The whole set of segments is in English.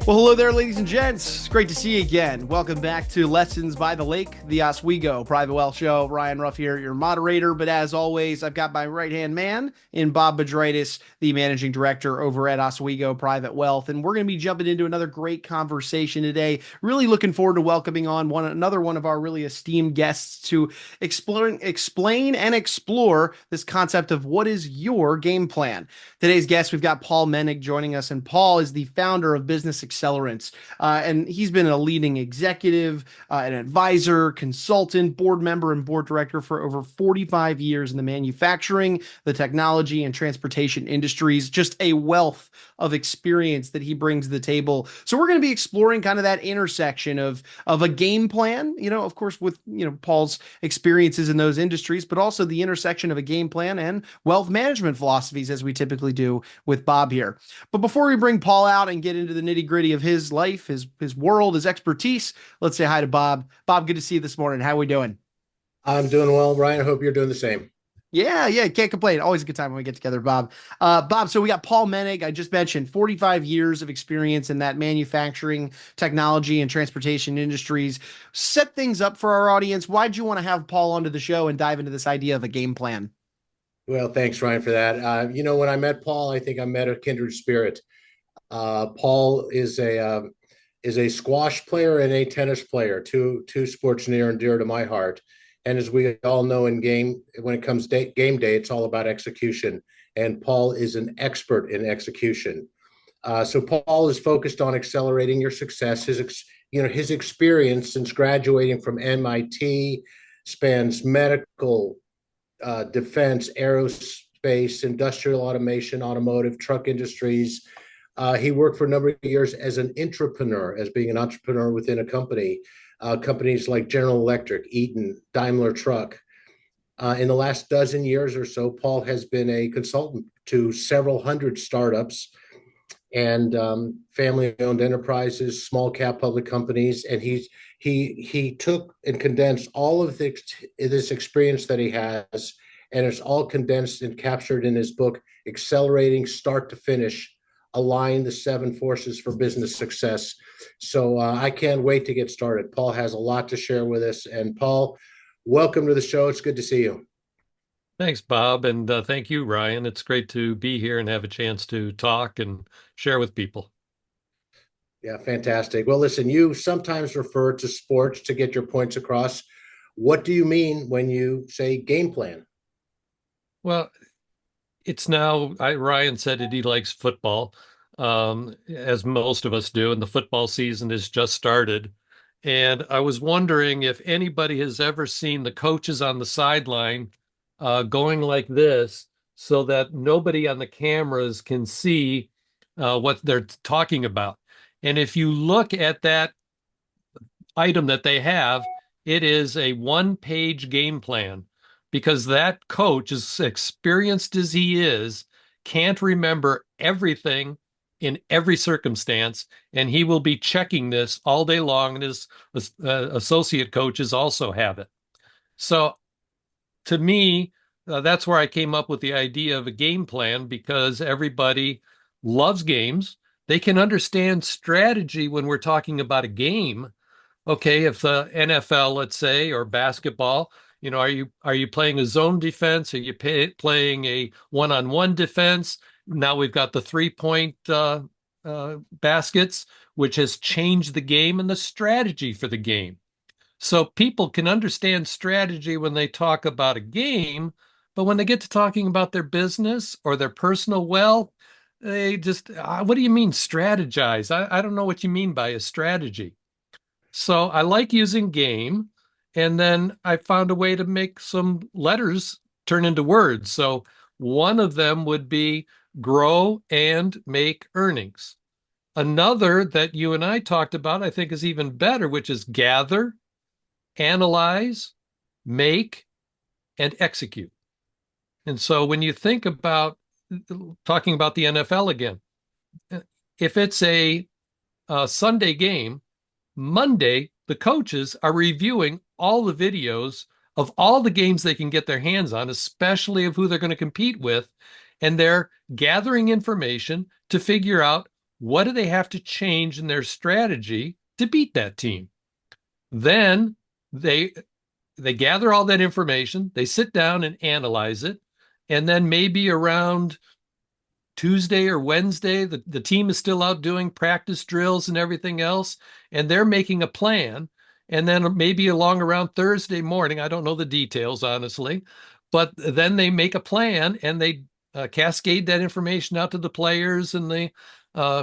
Well, hello there, ladies and gents. It's great to see you again. Welcome back to Lessons by the Lake, the Oswego Private Wealth Show. Ryan Ruff here, your moderator. But as always, I've got my right-hand man in Bob Bedritis, the managing director over at Oswego Private Wealth. And we're going to be jumping into another great conversation today. Really looking forward to welcoming on another one of our really esteemed guests to explain and explore this concept of what is your game plan. Today's guest, we've got Paul Menig joining us, and Paul is the founder of Business Accelerants. And he's been a leading executive, an advisor, consultant, board member, and board director for over 45 years in the manufacturing, the technology, and transportation industries. Just a wealth of experience that he brings to the table. So we're going to be exploring kind of that intersection of a game plan, of course, with, Paul's experiences in those industries, but also the intersection of a game plan and wealth management philosophies, as we typically do with Bob here. But before we bring Paul out and get into the nitty gritty of his life, his world, his expertise, let's say hi to Bob. Bob, good to see you this morning. How are we doing? I'm doing well, Ryan. I hope you're doing the same. Yeah, can't complain. Always a good time when we get together, Bob. Bob, so we got Paul Menig. I just mentioned 45 years of experience in that manufacturing, technology, and transportation industries. Set things up for our audience. Why'd you want to have Paul onto the show and dive into this idea of a game plan? Well, thanks, Ryan, for that. When I met Paul, I think I met a kindred spirit. Paul is a squash player and a tennis player, two sports near and dear to my heart. And as we all know when it comes game day, it's all about execution. And Paul is an expert in execution. So Paul is focused on accelerating your success. His experience since graduating from MIT spans medical, defense, aerospace, industrial automation, automotive, truck industries. He worked for a number of years as an entrepreneur, as being an entrepreneur within a company. Companies like General Electric, Eaton, Daimler Truck. In the last dozen years or so, Paul has been a consultant to several hundred startups and family-owned enterprises, small-cap public companies, and he took and condensed all of this experience that he has, and it's all condensed and captured in his book, Accelerating Start to Finish: Align the Seven Forces for Business Success. So I can't wait to get started. Paul has a lot to share with us. And Paul, welcome to the show. It's good to see you. Thanks, Bob. And thank you, Ryan. It's great to be here and have a chance to talk and share with people. Yeah, fantastic. Well, listen, you sometimes refer to sports to get your points across. What do you mean when you say game plan? Well, it's now, Ryan said that he likes football, as most of us do, and the football season has just started. And I was wondering if anybody has ever seen the coaches on the sideline going like this so that nobody on the cameras can see what they're talking about. And if you look at that item that they have, it is a one-page game plan because that coach, as experienced as he is, can't remember everything in every circumstance, and he will be checking this all day long, and his associate coaches also have it. So to me, that's where I came up with the idea of a game plan, because everybody loves games. They can understand strategy when we're talking about a game. Okay, if the NFL, let's say, or basketball, are you playing a zone defense? Are you playing a one-on-one defense? Now we've got the three-point baskets, which has changed the game and the strategy for the game. So people can understand strategy when they talk about a game, but when they get to talking about their business or their personal wealth, they just, what do you mean strategize? I don't know what you mean by a strategy. So I like using game, and then I found a way to make some letters turn into words. So one of them would be grow and make earnings. Another that you and I talked about, I think is even better, which is gather, analyze, make, and execute. And so when you think about talking about the NFL again, if it's a Sunday game, Monday, the coaches are reviewing all the videos of all the games they can get their hands on, especially of who they're going to compete with. And they're gathering information to figure out What do they have to change in their strategy to beat that team? Then they they gather all that information, they sit down and analyze it, and then maybe around Tuesday or Wednesday, the team is still out doing practice drills and everything else, and they're making a plan. And then maybe along around Thursday morning, I don't know the details, honestly, but then they make a plan and they cascade that information out to the players and the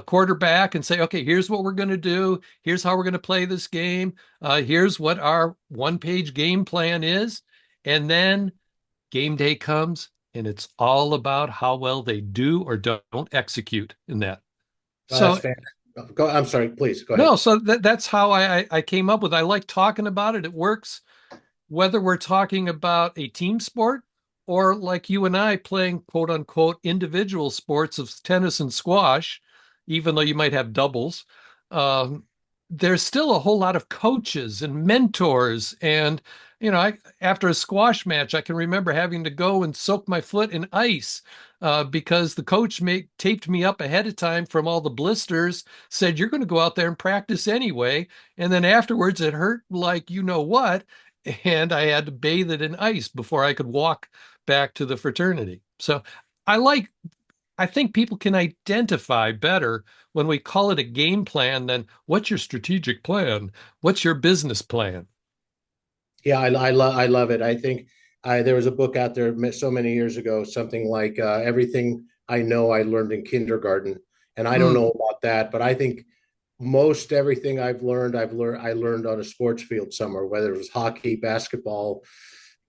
quarterback and say, okay, here's what we're going to do. Here's how we're going to play this game. Here's what our one-page game plan is. And then game day comes and it's all about how well they do or don't execute in that. Oh, that's So fantastic. I'm sorry, please go ahead. no, so that's how I came up with. I like talking about it. It works whether we're talking about a team sport or like you and I playing quote unquote individual sports of tennis and squash, even though you might have doubles. Um, there's still a whole lot of coaches and mentors. And, after a squash match, I can remember having to go and soak my foot in ice because the coach taped me up ahead of time from all the blisters, said, you're going to go out there and practice anyway. And then afterwards, it hurt like you know what, and I had to bathe it in ice before I could walk back to the fraternity. So I like, I think people can identify better when we call it a game plan than what's your strategic plan? What's your business plan? Yeah, I love it. I think there was a book out there so many years ago, something like Everything I Know I Learned in Kindergarten. And I don't Mm, know about that, but I think most everything I learned on a sports field somewhere, whether it was hockey, basketball,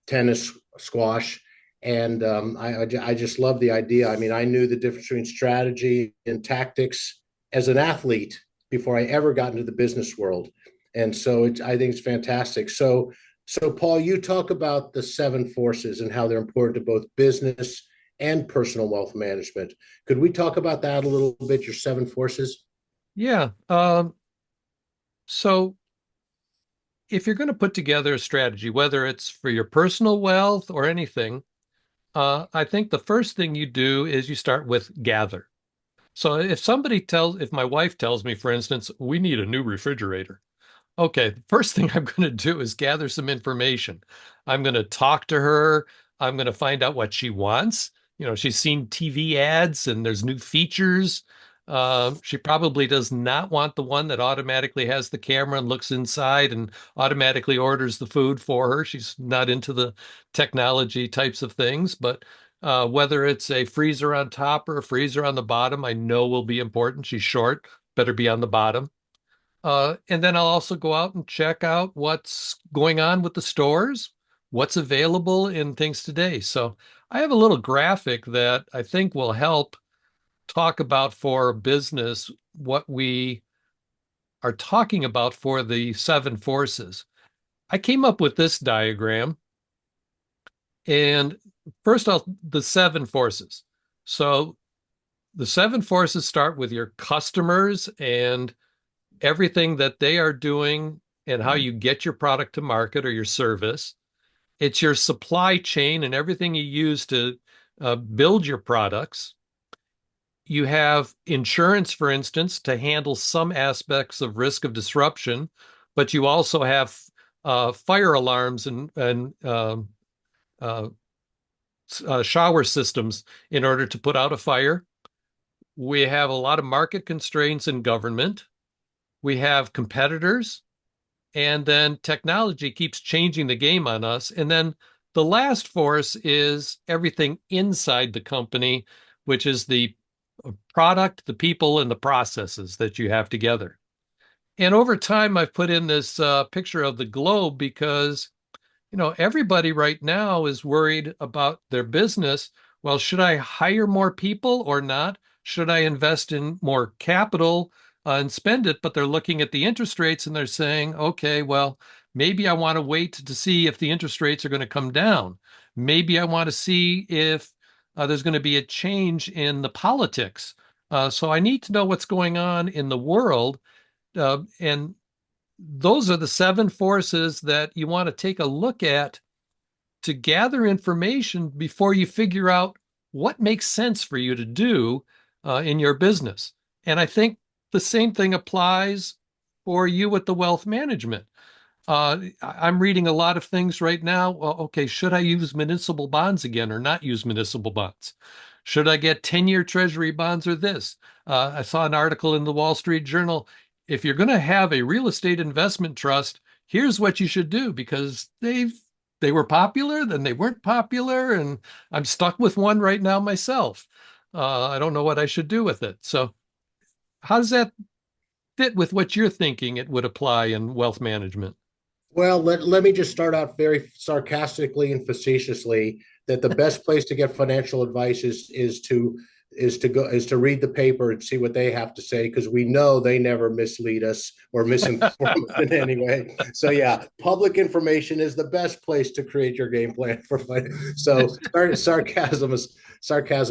tennis, squash. And I just love the idea. I mean, I knew the difference between strategy and tactics as an athlete before I ever got into the business world. And so I think it's fantastic. So Paul, you talk about the seven forces and how they're important to both business and personal wealth management. Could we talk about that a little bit, your seven forces? yeah. So if you're going to put together a strategy, whether it's for your personal wealth or anything, I think the first thing you do is you start with gather. So if my wife tells me, for instance, we need a new refrigerator. Okay, the first thing I'm going to do is gather some information. I'm going to talk to her. I'm going to find out what she wants. She's seen TV ads and there's new features. She probably does not want the one that automatically has the camera and looks inside and automatically orders the food for her. She's not into the technology types of things, but whether it's a freezer on top or a freezer on the bottom, I know will be important. She's short, better be on the bottom. And then I'll also go out and check out what's going on with the stores, what's available in things today. So I have a little graphic that I think will help talk about for business what we are talking about for the seven forces. I came up with this diagram, and the seven forces. So the seven forces start with your customers and everything that they are doing and how you get your product to market or your service. It's your supply chain and everything you use to build your products. You have insurance, for instance, to handle some aspects of risk of disruption, but you also have fire alarms and shower systems in order to put out a fire. We have a lot of market constraints in government. We have competitors. And then technology keeps changing the game on us. And then the last force is everything inside the company, which is the product, the people, and the processes that you have together. And over time, I've put in this picture of the globe because everybody right now is worried about their business. Well, should I hire more people or not? Should I invest in more capital and spend it? But they're looking at the interest rates and they're saying, okay, well, maybe I want to wait to see if the interest rates are going to come down. Maybe I want to see if there's going to be a change in the politics. So I need to know what's going on in the world. And those are the seven forces that you want to take a look at to gather information before you figure out what makes sense for you to do in your business. And I think the same thing applies for you with the wealth management. I'm reading a lot of things right now. Well, okay, should I use municipal bonds again or not use municipal bonds? Should I get 10-year treasury bonds or this? I saw an article in the Wall Street Journal. If you're going to have a real estate investment trust, here's what you should do because they were popular, then they weren't popular, and I'm stuck with one right now myself. I don't know what I should do with it. So, how does that fit with what you're thinking it would apply in wealth management? Well, let me just start out very sarcastically and facetiously that the best place to get financial advice is to read the paper and see what they have to say because we know they never mislead us or misinform us in any way. So yeah, public information is the best place to create your game plan for fighting. So sarcasm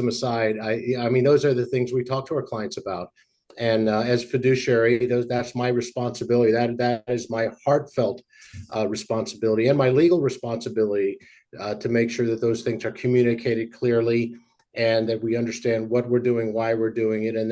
aside, I mean those are the things we talk to our clients about. And as fiduciary, that's my responsibility. That is my heartfelt responsibility and my legal responsibility to make sure that those things are communicated clearly and that we understand what we're doing, why we're doing it, and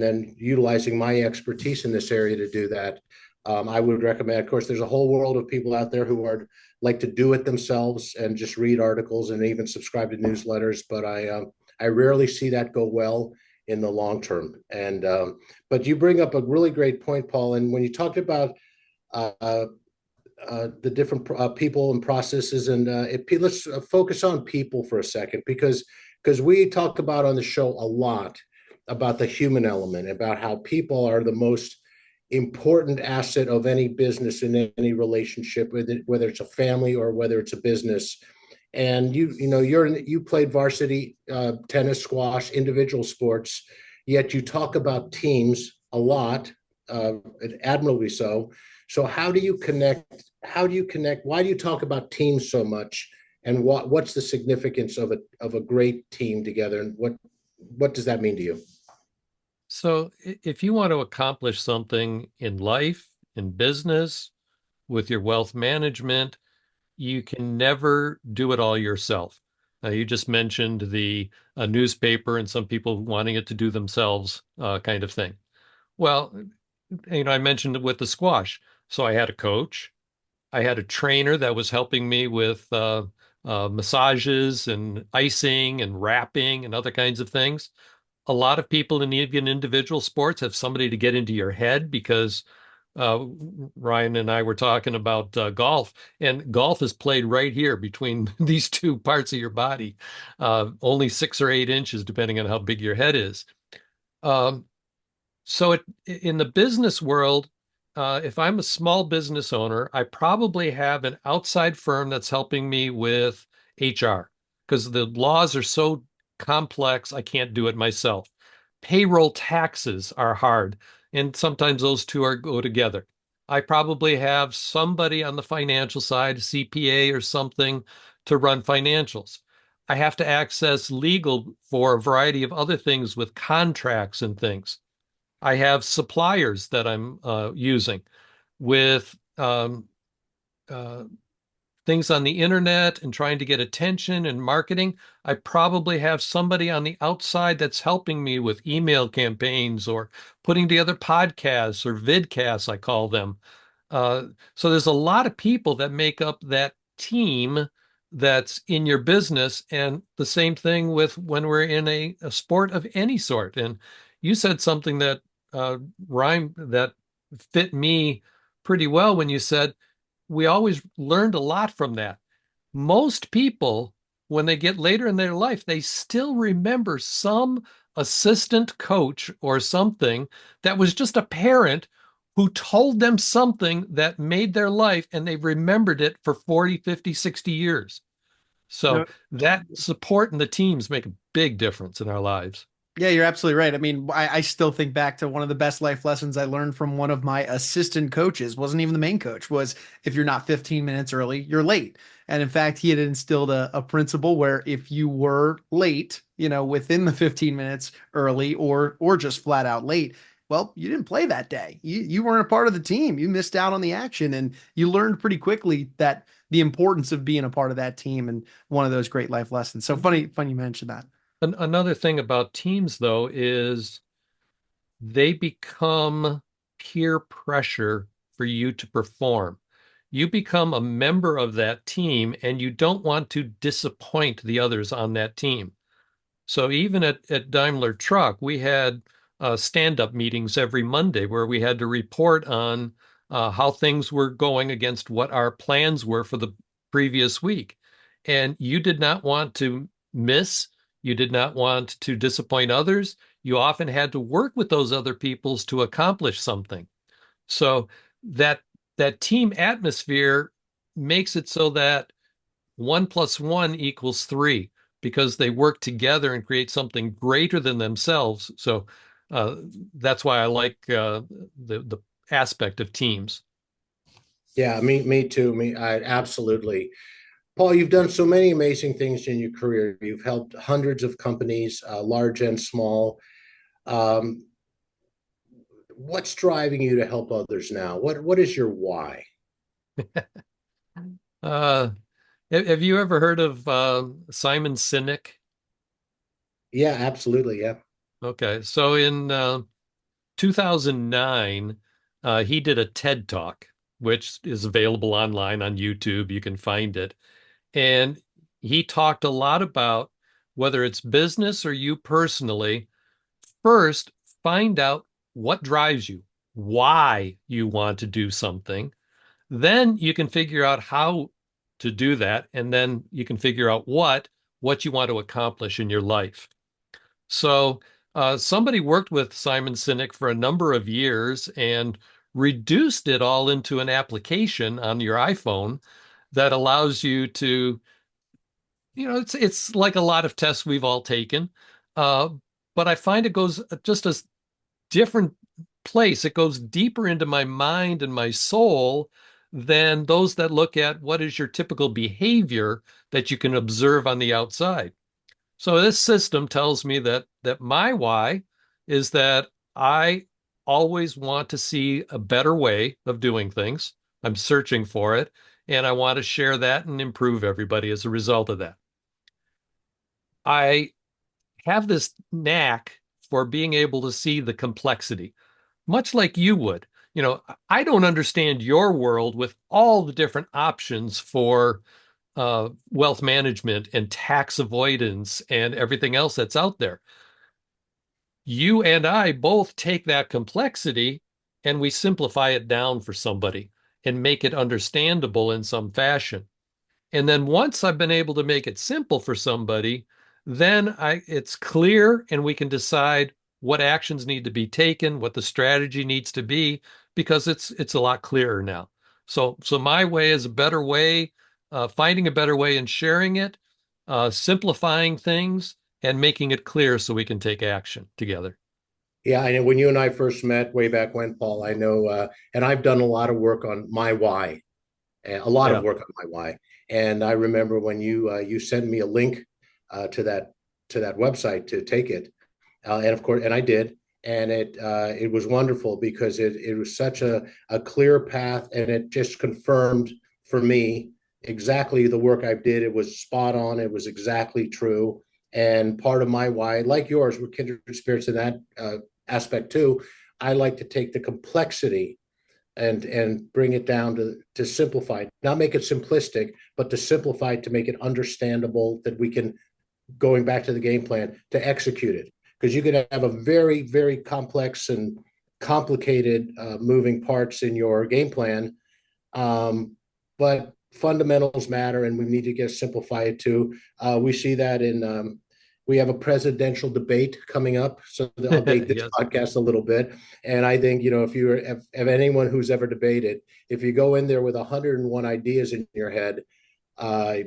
then utilizing my expertise in this area to do that. I would recommend, of course, there's a whole world of people out there who are like to do it themselves and just read articles and even subscribe to newsletters, but I rarely see that go well in the long term. And but you bring up a really great point, Paul. And when you talked about uh, the different people and processes, and let's focus on people for a second because we talk about on the show a lot about the human element, about how people are the most important asset of any business in any relationship, whether it's a family or whether it's a business. And you played varsity tennis, squash, individual sports, yet you talk about teams a lot, admirably so. So how do you connect? How do you connect? Why do you talk about teams so much? And what's the significance of a great team together? And what does that mean to you? So, if you want to accomplish something in life, in business, with your wealth management, you can never do it all yourself. You just mentioned the newspaper and some people wanting it to do themselves kind of thing. Well, I mentioned it with the squash. So I had a coach, I had a trainer that was helping me with massages and icing and wrapping and other kinds of things. A lot of people in even individual sports have somebody to get into your head because uh, Ryan and I were talking about golf, and golf is played right here between these two parts of your body, only 6 or 8 inches, depending on how big your head is. Um, so in the business world, if I'm a small business owner, I probably have an outside firm that's helping me with HR because the laws are so complex, I can't do it myself. Payroll taxes are hard, and sometimes those two go together. I probably have somebody on the financial side, a CPA or something, to run financials. I have to access legal for a variety of other things with contracts and things. I have suppliers that I'm using with uh, things on the internet and trying to get attention and marketing. I probably have somebody on the outside that's helping me with email campaigns or putting together podcasts or vidcasts, I call them. Uh, so there's a lot of people that make up that team that's in your business. And the same thing with when we're in a sport of any sort. And you said something that rhyme that fit me pretty well when you said we always learned a lot from that. Most people, when they get later in their life, they still remember some assistant coach or something that was just a parent who told them something that made their life and they remembered it for 40, 50, 60 years. So No, that support in the teams make a big difference in our lives. yeah, you're absolutely right. I mean, I still think back to one of the best life lessons I learned from one of my assistant coaches. Wasn't even the main coach. Was if you're not 15 minutes early, you're late. And in fact, he had instilled a principle where if you were late, within the 15 minutes early or just flat out late, well, you didn't play that day. You weren't a part of the team. You missed out on the action, and you learned pretty quickly that the importance of being a part of that team and one of those great life lessons. So funny you mentioned that. Another thing about teams, though, is they become peer pressure for you to perform. You become a member of that team and you don't want to disappoint the others on that team. So even at Daimler Truck, we had stand-up meetings every Monday where we had to report on how things were going against what our plans were for the previous week. And you did not want to miss, you did not want to disappoint others. You often had to work with those other peoples to accomplish something. So that that team atmosphere makes it so that 1 plus 1 equals 3 because they work together and create something greater than themselves. So uh, that's why I like the aspect of teams. Yeah, me too. I absolutely. Paul, you've done so many amazing things in your career. You've helped hundreds of companies, large and small. Um, what's driving you to help others now? What is your why? Uh, have you ever heard of Simon Sinek? Yeah, absolutely. Yeah. Okay, so in 2009, he did a TED Talk, which is available online on YouTube. You can find it. And he talked a lot about whether it's business or you personally, first find out what drives you, why you want to do something. Then you can figure out how to do that. And then you can figure out what you want to accomplish in your life. So somebody worked with Simon Sinek for a number of years and reduced it all into an application on your iPhone that allows you to, it's like a lot of tests we've all taken, uh, but I find it goes just a different place. It goes deeper into my mind and my soul than those that look at what is your typical behavior that you can observe on the outside. So this system tells me that my why is that I always want to see a better way of doing things. I'm searching for it, and I want to share that and improve everybody as a result of that. I have this knack for being able to see the complexity, much like you would. I don't understand your world with all the different options for wealth management and tax avoidance and everything else that's out there. You and I both take that complexity and we simplify it down for somebody and make it understandable in some fashion. And then once I've been able to make it simple for somebody, then it's clear and we can decide what actions need to be taken, what the strategy needs to be, because it's a lot clearer now. So my way is a better way, finding a better way and sharing it, simplifying things and making it clear so we can take action together. Yeah, I know when you and I first met way back when, Paul, I know, and I've done a lot of work on my why, a lot of Yeah. work on my why. And I remember when you sent me a link to that website to take it, and of course, and I did, and it was wonderful because it was such a clear path, and it just confirmed for me exactly the work I did. It was spot on. It was exactly true. And part of my why, like yours, we're kindred spirits in that aspect too. I like to take the complexity and bring it down to simplify it, not make it simplistic, but to simplify it to make it understandable that we can, going back to the game plan, to execute it. Because you could have a very, very complex and complicated moving parts in your game plan, but fundamentals matter, and we need to get simplify it too. We see that in we have a presidential debate coming up, so I'll date this Yes. podcast a little bit. And I think if anyone who's ever debated, if you go in there with 101 ideas in your head,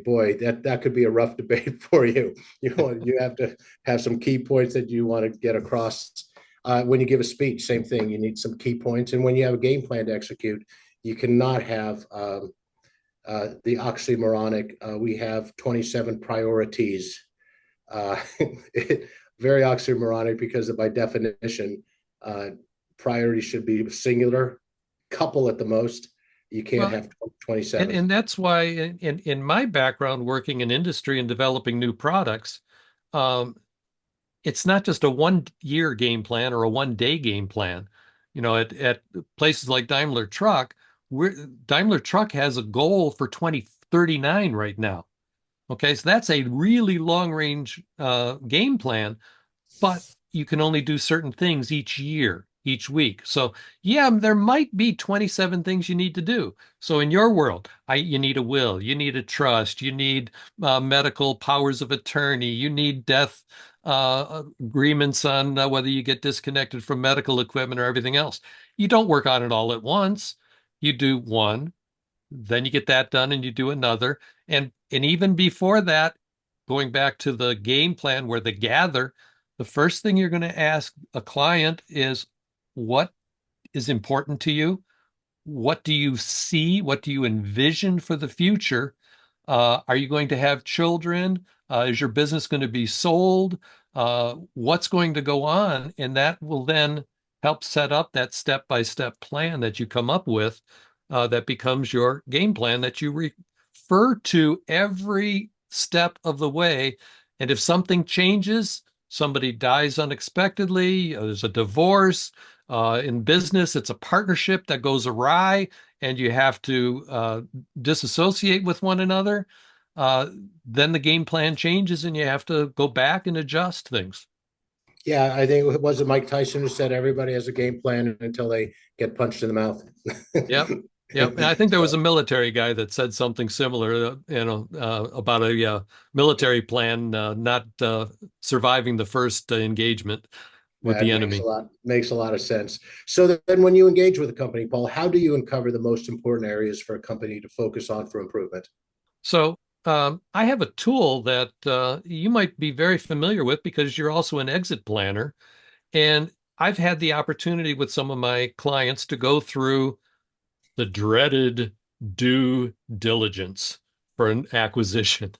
boy, that could be a rough debate for you. You have to have some key points that you want to get across. When you give a speech, same thing. You need some key points, and when you have a game plan to execute, you cannot have the oxymoronic. We have 27 priorities. Uh, very oxymoronic because by definition, uh, priority should be singular, couple at the most. You can't Well, have and 27. and that's why in my background working in industry and developing new products, um, it's not just a 1 year game plan or a 1 day game plan. At places like Daimler Truck, Daimler Truck has a goal for 2039 right now. Okay, so that's a really long range game plan, but you can only do certain things each year, each week. So, yeah, there might be 27 things you need to do. So, in your world, you need a will, you need a trust, you need medical powers of attorney, you need death agreements on whether you get disconnected from medical equipment or everything else. You don't work on it all at once. You do one, then you get that done and you do another. And even before that, going back to the game plan where the gather, the first thing you're going to ask a client is what is important to you? What do you see? What do you envision for the future? Are you going to have children? Is your business going to be sold? What's going to go on? And that will then help set up that step-by-step plan that you come up with that becomes your game plan that you refer to every step of the way. And if something changes, somebody dies unexpectedly, there's a divorce, in business, it's a partnership that goes awry and you have to disassociate with one another, uh, then the game plan changes and you have to go back and adjust things. Yeah, I think it was Mike Tyson who said everybody has a game plan until they get punched in the mouth. Yep. Yep. And I think there was a So, military guy that said something similar, about a military plan not surviving the first engagement with that the makes a enemy. lot of sense. So then when you engage with a company, Paul, how do you uncover the most important areas for a company to focus on for improvement? So I have a tool that you might be very familiar with because you're also an exit planner. And I've had the opportunity with some of my clients to go through the dreaded due diligence for an acquisition.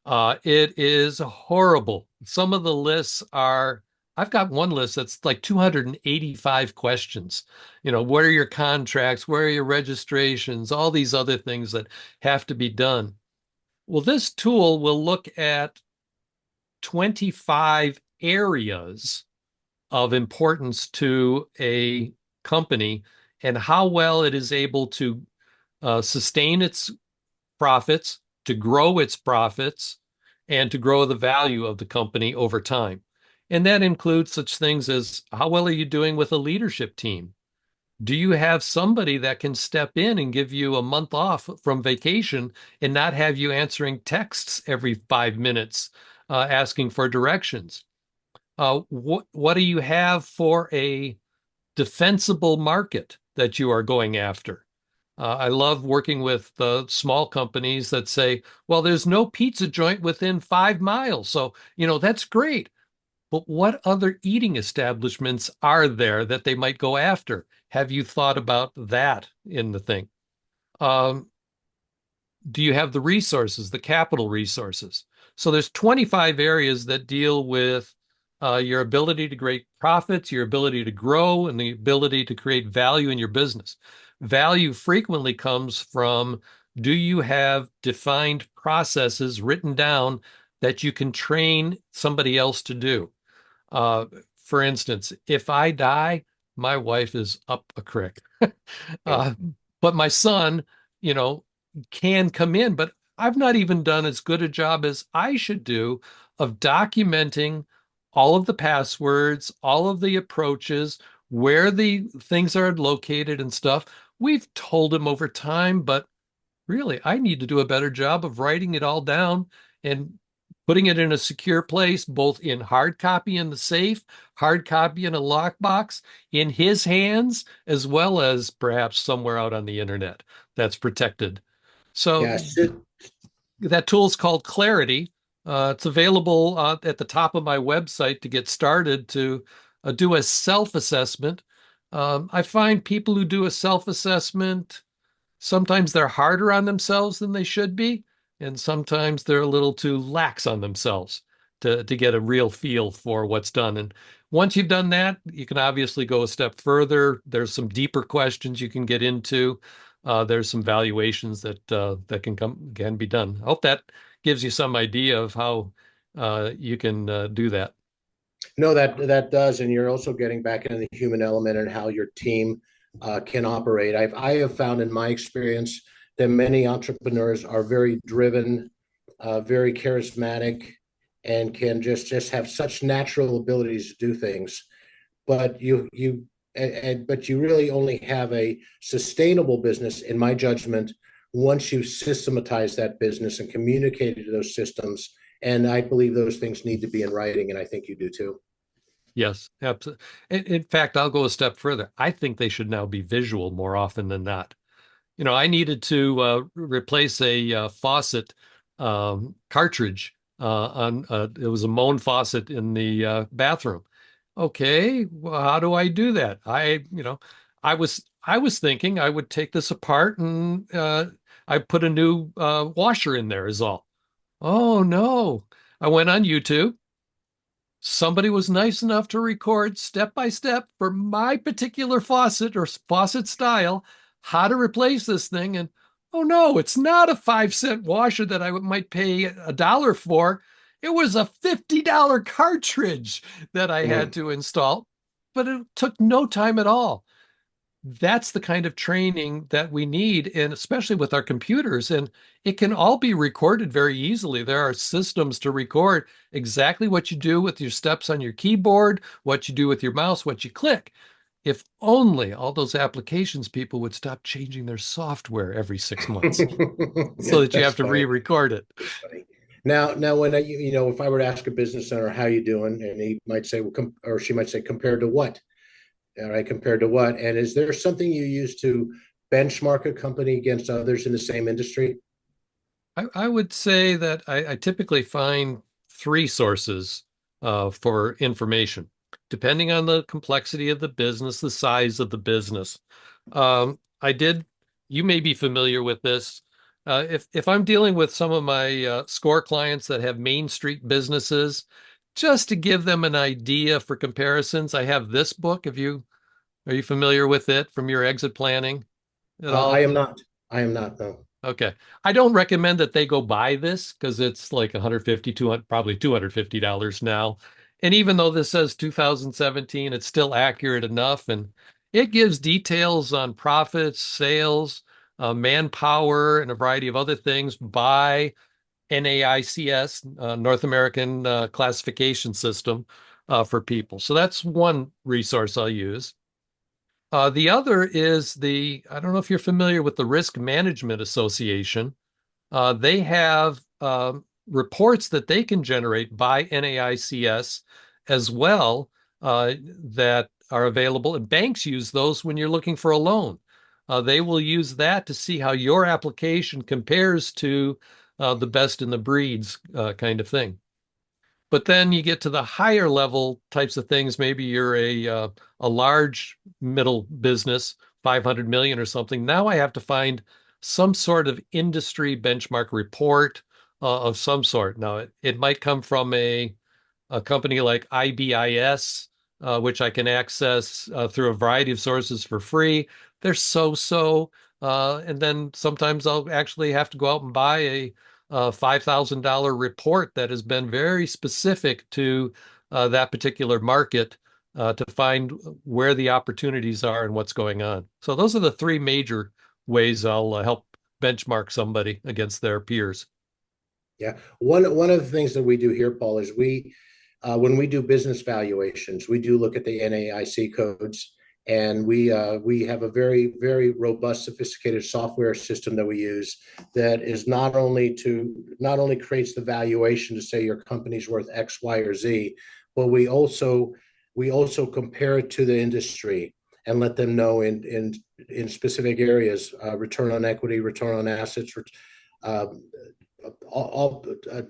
It is horrible. Some of the lists are, I've got one list that's like 285 questions. What are your contracts? Where are your registrations? All these other things that have to be done. Well, this tool will look at 25 areas of importance to a company and how well it is able to sustain its profits, to grow its profits, and to grow the value of the company over time. And that includes such things as how well are you doing with a leadership team? Do you have somebody that can step in and give you a month off from vacation and not have you answering texts every 5 minutes asking for directions? What do you have for a defensible market that you are going after? I love working with small companies that say, well, there's no pizza joint within 5 miles. So, that's great. But what other eating establishments are there that they might go after? Have you thought about that in the thing? Um, do you have the resources, the capital resources? So there's 25 areas that deal with your ability to create profits, your ability to grow, and the ability to create value in your business. Value frequently comes from, do you have defined processes written down that you can train somebody else to do? Uh, for instance, if I die, my wife is up a creek. Yeah. Uh, but my son, you know, can come in, but I've not even done as good a job as I should do of documenting all of the passwords, all of the approaches, where the things are located and stuff. We've told him over time, but really, I need to do a better job of writing it all down and putting it in a secure place, both in hard copy in the safe, hard copy in a lockbox, in his hands, as well as perhaps somewhere out on the internet that's protected. So Yeah. that tool is called Clarity. It's available at the top of my website to get started to do a self-assessment. I find people who do a self-assessment, sometimes they're harder on themselves than they should be, and sometimes they're a little too lax on themselves to get a real feel for what's done. And once you've done that, you can obviously go a step further. There's some deeper questions you can get into. There's some valuations that can be done. I hope that gives you some idea of how you can do that. No, that does, and you're also getting back into the human element and how your team can operate. I have found in my experience that many entrepreneurs are very driven, very charismatic, and can just have such natural abilities to do things. But but you really only have a sustainable business, in my judgment, once you systematize that business and communicate those systems. And I believe those things need to be in writing, and I think you do too. Yes, absolutely. In fact, I'll go a step further. I think they should now be visual more often than not. I needed to replace a faucet cartridge on it was a Moen faucet in the bathroom. Okay, well, how do I do that? I was thinking I would take this apart and I put a new washer in there is all. Oh no. I went on YouTube. Somebody was nice enough to record step by step for my particular faucet or faucet style how to replace this thing. And oh no, it's not a 5 cent washer that I might pay $1 for. It was a $50 cartridge that I had Mm. to install, but it took no time at all. That's the kind of training that we need, and especially with our computers. And it can all be recorded very easily. There are systems to record exactly what you do with your steps on your keyboard, what you do with your mouse, what you click. If only all those applications people would stop changing their software every 6 months so that you That's have to funny. re-record it. Funny. Now, when if I were to ask a business owner how you doing, and he might say, well, or she might say, compared to what? All right, compared to what? And is there something you use to benchmark a company against others in the same industry? I would say that I typically find three sources for information, depending on the complexity of the business, the size of the business. I did, you may be familiar with this. If I'm dealing with some of my score clients that have Main Street businesses, just to give them an idea for comparisons, I have this book. Are you familiar with it from your exit planning at I all? am not. I am not. No. Okay. I don't recommend that they go buy this because it's like 150, 200, probably $250 now. And even though this says 2017, it's still accurate enough. And it gives details on profits, sales, manpower, and a variety of other things by NAICS, North American Classification System, for people. So that's one resource I'll use. The other is I don't know if you're familiar with the Risk Management Association. They have reports that they can generate by NAICS as well that are available. And banks use those when you're looking for a loan. They will use that to see how your application compares to the best in the breeds kind of thing. But then you get to the higher level types of things. Maybe you're a large middle business, 500 million or something. Now I have to find some sort of industry benchmark report of some sort. Now it might come from a company like IBIS, which I can access through a variety of sources for free. They're so. And then sometimes I'll actually have to go out and buy a $5,000 report that has been very specific to that particular market to find where the opportunities are and what's going on. So those are the three major ways I'll help benchmark somebody against their peers. Yeah. One of the things that we do here, Paul, is when we do business valuations, we do look at the NAIC codes, and we have a very robust, sophisticated software system that we use that is not only creates the valuation to say your company's worth X, Y, or Z, but we also compare it to the industry and let them know in specific areas, return on equity, return on assets, uh,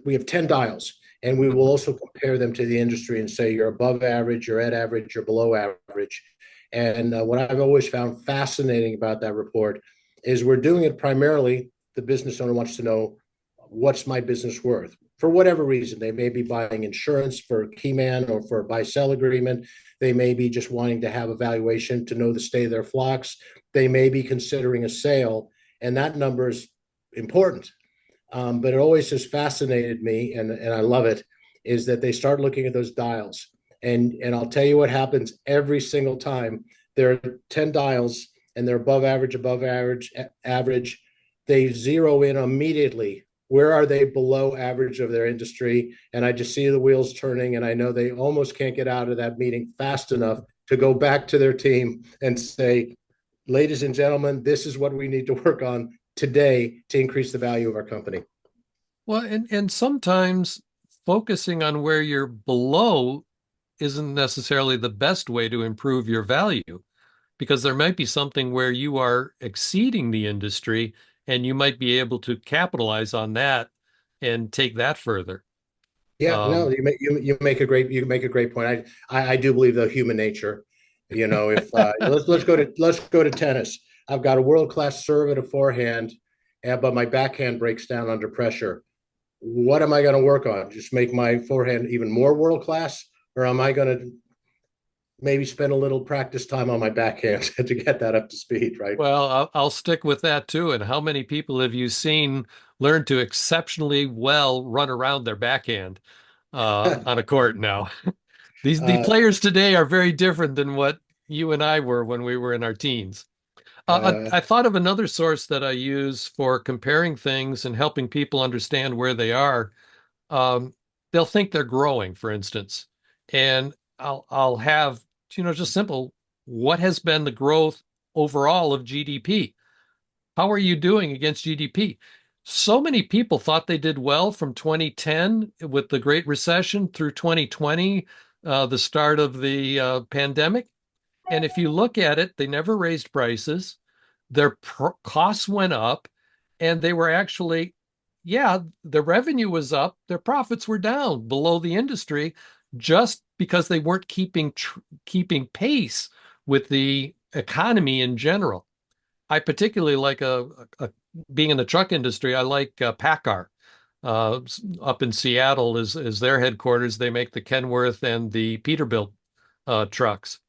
we have 10 dials, and we will also compare them to the industry and say you're above average, you're at average, you're below average. And what I've always found fascinating about that report is we're doing it primarily, the business owner wants to know, what's my business worth? For whatever reason, they may be buying insurance for a key man or for a buy-sell agreement. They may be just wanting to have a valuation to know the state of their flocks. They may be considering a sale, and that number is important. But it always has fascinated me, and I love it, is that they start looking at those dials. And I'll tell you what happens every single time. There are 10 dials and they're above average, average. They zero in immediately. Where are they below average of their industry? And I just see the wheels turning, and I know they almost can't get out of that meeting fast enough to go back to their team and say, ladies and gentlemen, this is what we need to work on today to increase the value of our company. Well, and sometimes focusing on where you're below isn't necessarily the best way to improve your value, because there might be something where you are exceeding the industry and you might be able to capitalize on that and take that further. Yeah, no, Um, you make a great point. I do believe the human nature. You know, if let's go to tennis. I've got a world class serve and a forehand, but my backhand breaks down under pressure. What am I going to work on? Just make my forehand even more world class, or am I going to maybe spend a little practice time on my backhand to get that up to speed? Right. well, I'll stick with that too. And how many people have you seen learn to exceptionally well run around their backhand on a court now? The uh, players today are very different than what you and I were when we were in our teens. uh, I thought of another source that I use for comparing things and helping people understand where they are. Um, they'll think they're growing, for instance, and I'll have, just simple. What has been the growth overall of GDP? How are you doing against GDP? So many people thought they did well from 2010 with the Great Recession through 2020, the start of the pandemic. And if you look at it, they never raised prices. Their costs went up, and they were actually, yeah, the revenue was up. Their profits were down below the industry just because they weren't keeping pace with the economy in general. I particularly like being in the truck industry. I like PACCAR. Up in Seattle is their headquarters. They make the Kenworth and the Peterbilt trucks.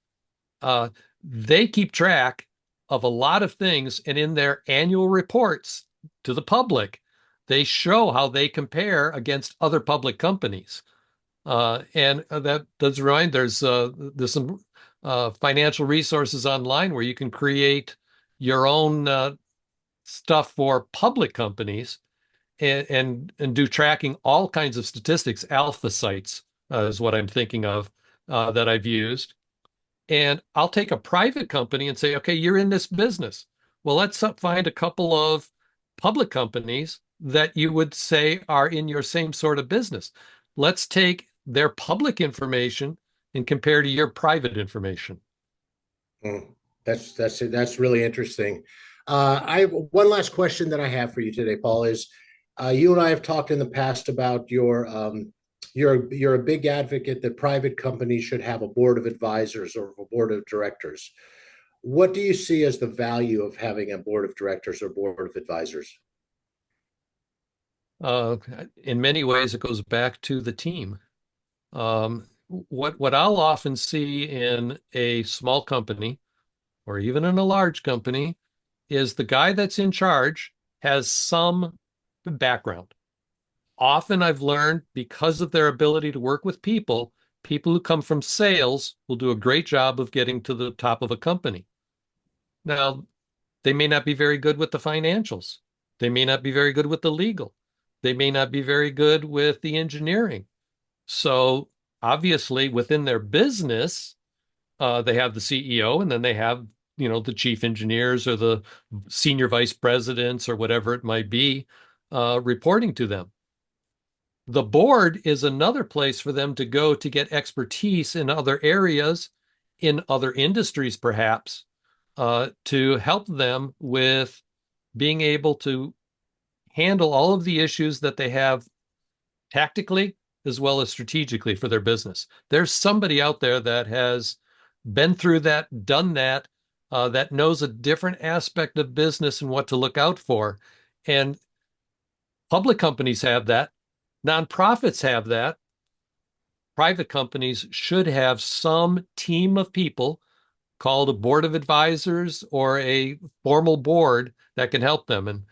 Uh, they keep track of a lot of things, and in their annual reports to the public, they show how they compare against other public companies. And that does remind there's some financial resources online where you can create your own stuff for public companies and do tracking all kinds of statistics. Alpha sites is what I'm thinking of that I've used. And I'll take a private company and say, okay, you're in this business. Well, let's find a couple of public companies that you would say are in your same sort of business. Let's take their public information and compare to your private information. mm, that's really interesting. I one last question that I have for you today, Paul, is you and I have talked in the past about you're a big advocate that private companies should have a board of advisors or a board of directors. What do you see as the value of having a board of directors or board of advisors? Uh, in many ways, it goes back to the team. What I'll often see in a small company or even in a large company is the guy that's in charge has some background. Often I've learned because of their ability to work with people, people who come from sales will do a great job of getting to the top of a company. Now, they may not be very good with the financials. They may not be very good with the legal. They may not be very good with the engineering. So obviously within their business, they have the CEO, and then they have, the chief engineers or the senior vice presidents or whatever it might be, reporting to them. The board is another place for them to go to get expertise in other areas, in other industries, perhaps, to help them with being able to handle all of the issues that they have tactically as well as strategically for their business. There's somebody out there that has been through that, done that, that knows a different aspect of business and what to look out for. And public companies have that. Nonprofits have that. Private companies should have some team of people called a board of advisors or a formal board that can help them. And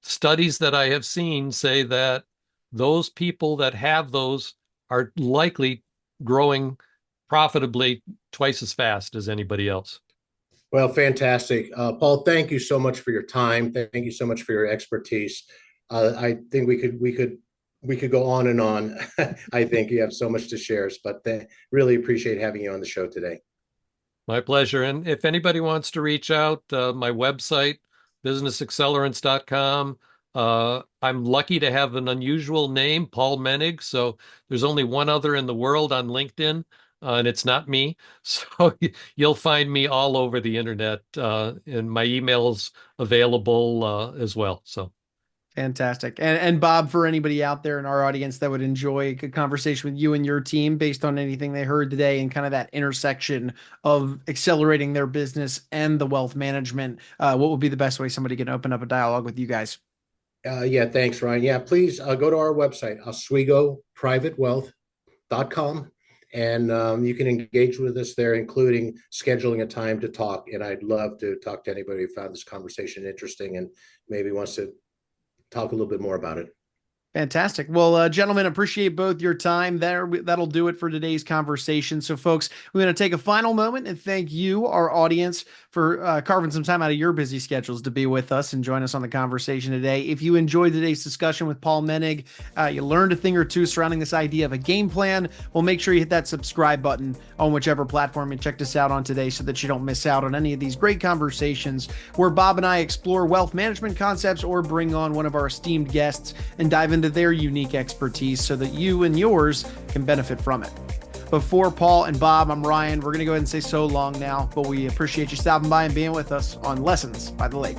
studies that I have seen say that those people that have those are likely growing profitably twice as fast as anybody else. Well, fantastic. Paul, thank you so much for your time. Thank you so much for your expertise. I think we could go on and on. I think you have so much to share, but really appreciate having you on the show today. My pleasure. And if anybody wants to reach out, my website, businessaccelerants.com. I'm lucky to have an unusual name, Paul Menig. So there's only one other in the world on LinkedIn, and it's not me. So you'll find me all over the internet, and my email's available as well. So. Fantastic. And Bob, for anybody out there in our audience that would enjoy a good conversation with you and your team based on anything they heard today and kind of that intersection of accelerating their business and the wealth management, what would be the best way somebody can open up a dialogue with you guys? Yeah, thanks, Ryan. Yeah, please go to our website, oswegoprivatewealth.com, and you can engage with us there, including scheduling a time to talk. And I'd love to talk to anybody who found this conversation interesting and maybe wants to talk a little bit more about it. Fantastic. Well, gentlemen, appreciate both your time there. That'll do it for today's conversation. So, folks, we're going to take a final moment and thank you, our audience, for carving some time out of your busy schedules to be with us and join us on the conversation today. If you enjoyed today's discussion with Paul Menig, you learned a thing or two surrounding this idea of a game plan, well, make sure you hit that subscribe button on whichever platform you checked us out on today so that you don't miss out on any of these great conversations where Bob and I explore wealth management concepts or bring on one of our esteemed guests and dive into their unique expertise so that you and yours can benefit from it. Before Paul and Bob, I'm Ryan. We're going to go ahead and say so long now, but we appreciate you stopping by and being with us on Lessons by the Lake.